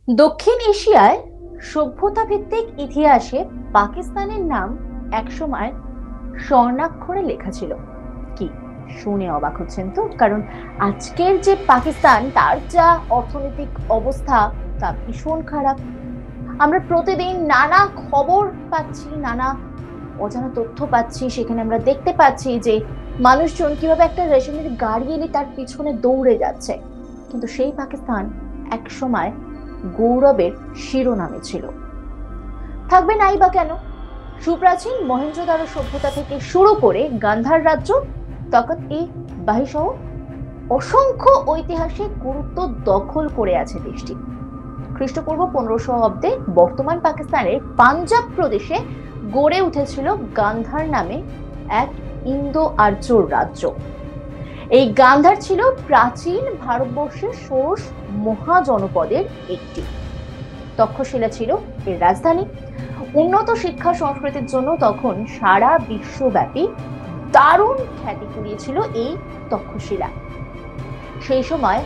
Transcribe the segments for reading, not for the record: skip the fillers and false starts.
দক্ষিণ এশিয়ায় সভ্যতা ভিত্তিক ইতিহাসে পাকিস্তানের নাম একসময় স্বর্ণাক্ষরে লেখা ছিল। কি শুনে অবাক হচ্ছেন তো? কারণ আজকের যে পাকিস্তান, তার যা অর্থনৈতিক অবস্থা তা ভীষণ খারাপ। আমরা প্রতিদিন নানা খবর পাচ্ছি, নানা অজানা তথ্য পাচ্ছি। সেখানে আমরা দেখতে পাচ্ছি যে মানুষজন কিভাবে একটা রেশনের গাড়ি এলে তার পিছনে দৌড়ে যাচ্ছে। কিন্তু সেই পাকিস্তান এক সময় গৌরবের শিরোনামে ছিল। থাকবে নাই বা কেন? সুপ্রাচীন মহেঞ্জোদারো সভ্যতা থেকে শুরু করে গান্ধার রাজ্য, তখন এই বাহি সহ অসংখ্য ঐতিহাসিক গুরুত্ব দখল করে আছে দেশটি। খ্রিস্টপূর্ব 1500 অব্দে বর্তমান পাকিস্তানের পাঞ্জাব প্রদেশে গড়ে উঠেছিল গান্ধার নামে এক ইন্দো আর্য রাজ্য। এই গান্ধার ছিল প্রাচীন ভারতবর্ষের ষোড়শ মহাজনপদের একটি। তক্ষশিলা ছিল এর রাজধানী। উন্নত শিক্ষা সংস্কৃতির জন্য তখন সারা বিশ্বব্যাপী দারুণ খ্যাতি কুড়িয়েছিল এই তক্ষশিলা। সেই সময়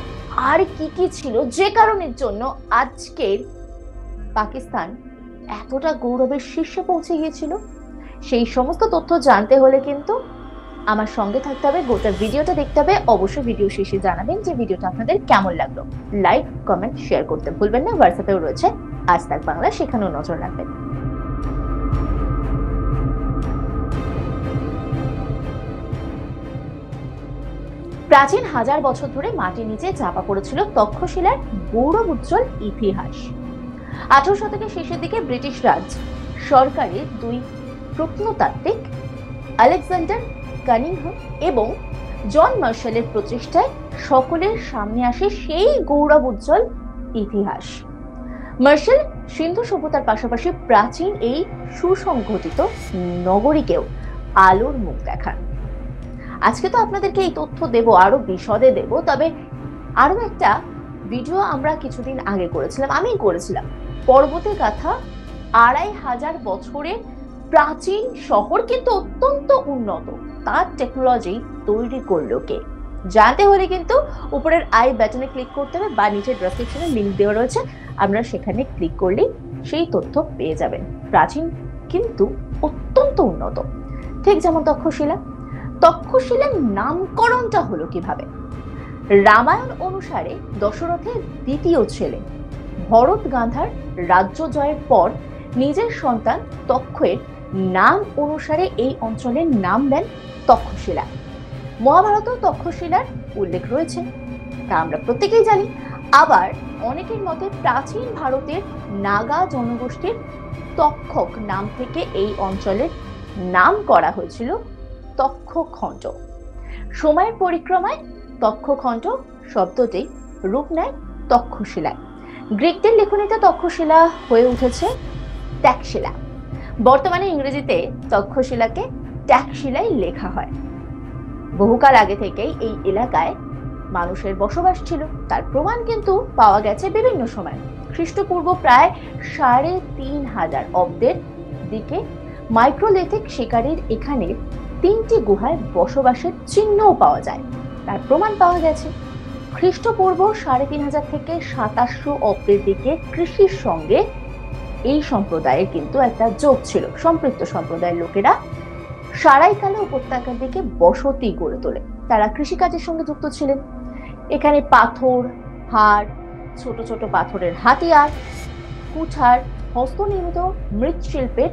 আর কি কি ছিল যে কারণের জন্য আজকের পাকিস্তান এতটা গৌরবের শীর্ষে পৌঁছে গিয়েছিল, সেই সমস্ত তথ্য জানতে হলে কিন্তু আমার সঙ্গে থাকতে হবে, গোটা ভিডিওটা দেখতে হবে। অবশ্যই ভিডিও শেষে জানাবেন যে ভিডিওটা আপনাদের কেমন লাগলো। লাইক, কমেন্ট, শেয়ার করতে ভুলবেন না। হোয়াটসঅ্যাপেও রয়েছে আজ তাক বাংলা, সেখানেও নজর রাখবেন। প্রাচীন হাজার বছর ধরে মাটির নিচে চাপা পড়েছিল তক্ষশিলার গৌরব উজ্জ্বল ইতিহাস। 18 শতকের শেষের দিকে ব্রিটিশ রাজ সরকারের দুই প্রত্নতাত্ত্বিক আলেকজান্ডার কানিংহাম এবং জন মার্শালের প্রচেষ্টায় সকলের সামনে আসে সেই গৌরব উজ্জ্বল ইতিহাস। মার্শাল সিন্ধু সভ্যতার পাশাপাশি প্রাচীন এই সুসংগঠিত নগরীকেও আলোর মুখ দেখান। আজকে তো আপনাদেরকে এই তথ্য দেব, আরো বিশদে দেব। তবে আরো একটা ভিডিও আমরা কিছুদিন আগে করেছিলাম, আমি করেছিলাম পর্বতের গাথা 2500 বছরের প্রাচীন শহর, কিন্তু অত্যন্ত উন্নত। তার টেকনোলজি তৈরি করলো কে? জানতে হলে কিন্তু উপরের আই বাটনে ক্লিক করতে হবে বা নিচের ডেসক্রিপশনে লিংক দেওয়া রয়েছে, আমরা সেখানে ক্লিক করলেই সেই তথ্য পেয়ে যাবেন। প্রাচীন কিন্তু অত্যন্ত উন্নত, ঠিক যেমন তক্ষশিলা। তক্ষশিলার নামকরণটা হলো কিভাবে? রামায়ণ অনুসারে দশরথের দ্বিতীয় ছেলে ভরত গান্ধার রাজ্য জয়ের পর নিজের সন্তান তক্ষের নাম অনুসারে এই অঞ্চলের নাম দেন তক্ষশিলা। মহাভারত তক্ষশিলার উল্লেখ রয়েছে, তা আমরা প্রত্যেকেই জানি। আবার অনেকের মতে প্রাচীন ভারতের নাগা জনগোষ্ঠীর তক্ষক নাম থেকে এই অঞ্চলের নাম করা হয়েছিল তক্ষখণ্ড। সময়ের পরিক্রমায় তক্ষখণ্ড শব্দটি রূপ নেয় তক্ষশিলায়। গ্রিকদের লেখনীতে তক্ষশিলা হয়ে উঠেছে ট্যাক্সিলা। বর্তমানে ইংরেজিতে তক্ষশিলাকে ট্যাক্সিলাই লেখা হয়। বহুকাল আগে থেকেই এই এলাকায় মানুষের বসবাস ছিল, তার প্রমাণ কিন্তু পাওয়া গেছে বিভিন্ন সময়। খ্রিস্টপূর্ব প্রায় 3500 অব্দের দিকে মাইক্রোলিথিক শিকারীর এখানে 3টি গুহায় বসবাসের চিহ্নও পাওয়া যায়, তার প্রমাণ পাওয়া গেছে। খ্রিস্টপূর্ব 3500 থেকে 2700 অব্দের দিকে কৃষির সঙ্গে এই সম্প্রদায়ের কিন্তু একটা যোগ ছিল। সম্পৃক্ত সম্প্রদায়ের লোকেরা সারাইকালা উপত্যকার দিকে বসতি গড়ে তোলে, তারা কৃষিকাজের সঙ্গে যুক্ত ছিলেন। এখানে পাথর, হাড়, ছোট ছোট পাথরের হাতিয়ার, কুঠার, হস্তনির্মিত মৃৎশিল্পের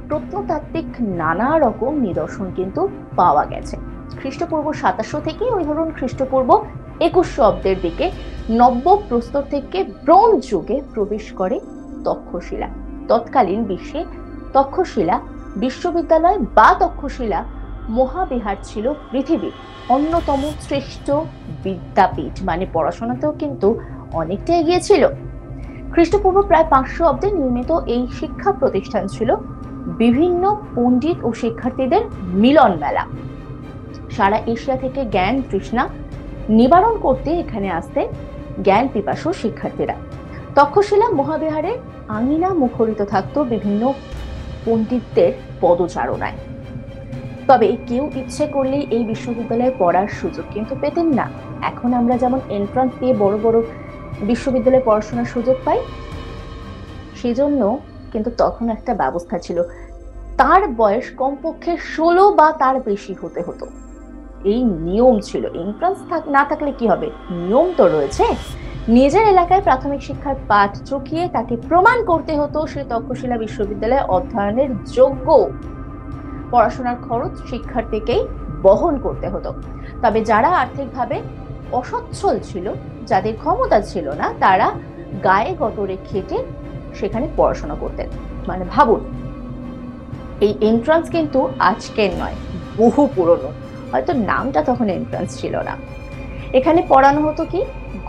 প্রত্নতাত্ত্বিক নানা রকম নিদর্শন কিন্তু পাওয়া গেছে। খ্রিস্টপূর্ব 2700 থেকে ওই ধরুন খ্রিস্টপূর্ব 2100 অব্দের দিকে নব্য প্রস্তর থেকে ব্রোঞ্জ যুগে প্রবেশ করে তক্ষশিলা। তৎকালীন বিশ্বে তক্ষশিলা বিশ্ববিদ্যালয় বা তক্ষশিলা মহাবিহার ছিল পৃথিবীর অন্যতম শ্রেষ্ঠ বিদ্যাপীঠ, মানে পড়াশোনাতেও কিন্তু অনেকটা এগিয়ে ছিল। খ্রিস্টপূর্ব প্রায় 500 অব্দে নির্মিত এই শিক্ষা প্রতিষ্ঠান ছিল বিভিন্ন পণ্ডিত ও শিক্ষার্থীদের মিলন মেলা। সারা এশিয়া থেকে জ্ঞান তৃষ্ণা নিবারণ করতে এখানে আসতেন জ্ঞান পিপাসু শিক্ষার্থীরা। তক্ষশিলা মহাবিহারের আঙিনা মুখরিত থাকত বিভিন্ন পণ্ডিতদের পদচারণায়। তবে কেউ ইচ্ছে করলেই এই বিশ্ববিদ্যালয়ে পড়ার সুযোগ কিন্তু পেতেন না। এখন আমরা যেমন এন্ট্রান্স দিয়ে বড় বড় বিশ্ববিদ্যালয়ে পড়াশোনার সুযোগ পাই, সেজন্য কিন্তু তখন একটা ব্যবস্থা ছিল, তার বয়স কমপক্ষে 16 বা তার বেশি হতে হতো। এই নিয়ম ছিল। এন্ট্রান্স না থাকলে কি হবে, নিয়ম তো রয়েছে। নিজের এলাকায় প্রাথমিক শিক্ষার পাঠ চুকিয়ে তাকে প্রমাণ করতে হতো সে তক্ষশিলা বিশ্ববিদ্যালয়ে অধ্যয়নের যোগ্য। পড়াশোনার খরচ শিক্ষার্থীকেই বহন করতে হতো। তবে যারা আর্থিকভাবে অসচ্ছল ছিল, যাদের ক্ষমতা ছিল না, তারা গায়ে গতরে খেটে সেখানে পড়াশোনা করতেন। মানে ভাবুন, এই এন্ট্রান্স কিন্তু আজকের নয়, বহু পুরনো। হয়তো নামটা তখন এন্ট্রান্স ছিল না। এখানে পড়ানো হতো কি,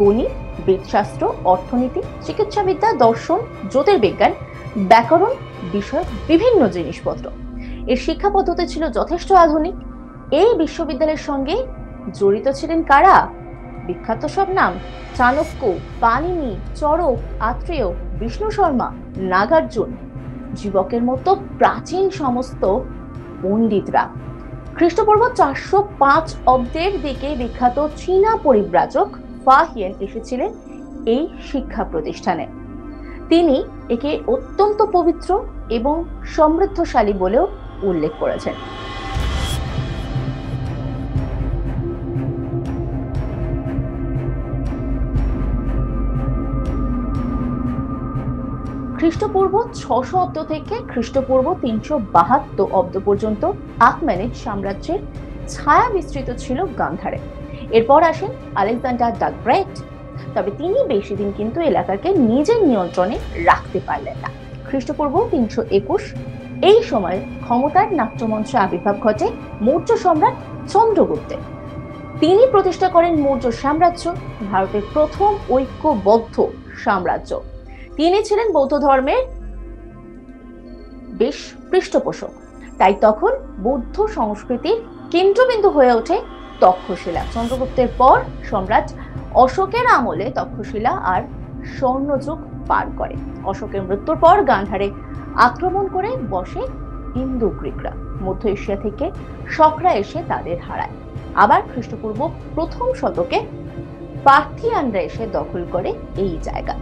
গণিত, বেদশাস্ত্র, অর্থনীতি, চিকিৎসাবিদ্যা, দর্শন, জ্যোতির্বিজ্ঞান, ব্যাকরণ বিষয়ক বিভিন্ন জিনিসপত্র। এর শিক্ষা পদ্ধতি ছিল যথেষ্ট আধুনিক। এই বিশ্ববিদ্যালয়ের সঙ্গে জড়িত ছিলেন কারা? বিখ্যাত সব নাম: চাণক্য, পাণিনি, চরক, আত্রেয়, বিষ্ণু শর্মা, নাগার্জুন, জীবকের মতো প্রাচীন সমস্ত পণ্ডিতরা। খ্রিস্টপূর্ব 405 অব্দের দিকে বিখ্যাত চীনা পরিব্রাজক ফা হিয়েন এসেছিলেন এই শিক্ষা প্রতিষ্ঠানে। তিনি একে অত্যন্ত পবিত্র এবং সমৃদ্ধশালী বলেও উল্লেখ করেছেন। খ্রিস্টপূর্ব 600 অব্দ থেকে খ্রিস্টপূর্ব 372 অব্দ পর্যন্ত আখমেনিড সাম্রাজ্যের ছায়া বিস্তৃত ছিল গান্ধারে। এরপর আসেন আলেকজান্ডার দ্য গ্রেট। তবে তিনি বেশি দিন কিন্তু এলাকাকে নিজের নিয়ন্ত্রণে রাখতে পারলেন না। খ্রিস্টপূর্ব 321 এই সময় ক্ষমতার নাট্যমঞ্চে আবির্ভাব ঘটে মৌর্য সম্রাট চন্দ্রগুপ্তের। তিনি প্রতিষ্ঠা করেন মৌর্য সাম্রাজ্য, ভারতের প্রথম ঐক্যবদ্ধ সাম্রাজ্য। তিনি ছিলেন বৌদ্ধ ধর্মের বেশ পৃষ্ঠপোষক। তাই তখন বৌদ্ধ সংস্কৃতির কেন্দ্রবিন্দু হয়ে ওঠে তক্ষশিলা। চন্দ্রগুপ্তের পর সম্রাট অশোকের আমলে তক্ষশিলা আর স্বর্ণযুগ পার করে। অশোকের মৃত্যুর পর গান্ধারে আক্রমণ করে বসে ইন্দো গ্রিকরা। মধ্য এশিয়া থেকে শকরা এসে তাদের হারায়। আবার খ্রিস্টপূর্ব প্রথম শতকে পার্থিয়ানরা এসে দখল করে এই জায়গা।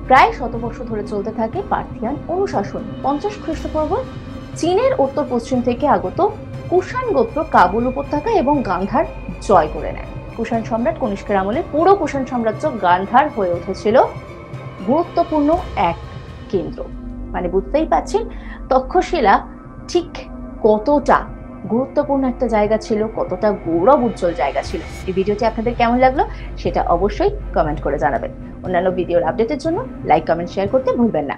প্রায় শতবর্ষ ধরে চলতে থাকে পার্থিয়ান অনুশাসন। 50 খ্রিস্টপূর্ব চীনের উত্তর পশ্চিম থেকে আগত কুষাণ গোত্র কাবুল উপত্যকা এবং গান্ধার জয় করে নেয়। কুষাণ সম্রাট কনিষ্কের আমলে পুরো কুষাণ সাম্রাজ্য গান্ধার হয়ে উঠেছিল গুরুত্বপূর্ণ এক কেন্দ্র। মানে বুঝতেই পাচ্ছেন তক্ষশিলা ঠিক কতটা গুরুত্বপূর্ণ একটা জায়গা ছিল, কতটা গৌরব উজ্জ্বল জায়গা ছিল। এই ভিডিওটি আপনাদের কেমন লাগলো সেটা অবশ্যই কমেন্ট করে জানাবেন। অন্যান্য ভিডিওর আপডেটের জন্য লাইক, কমেন্ট, শেয়ার করতে ভুলবেন না।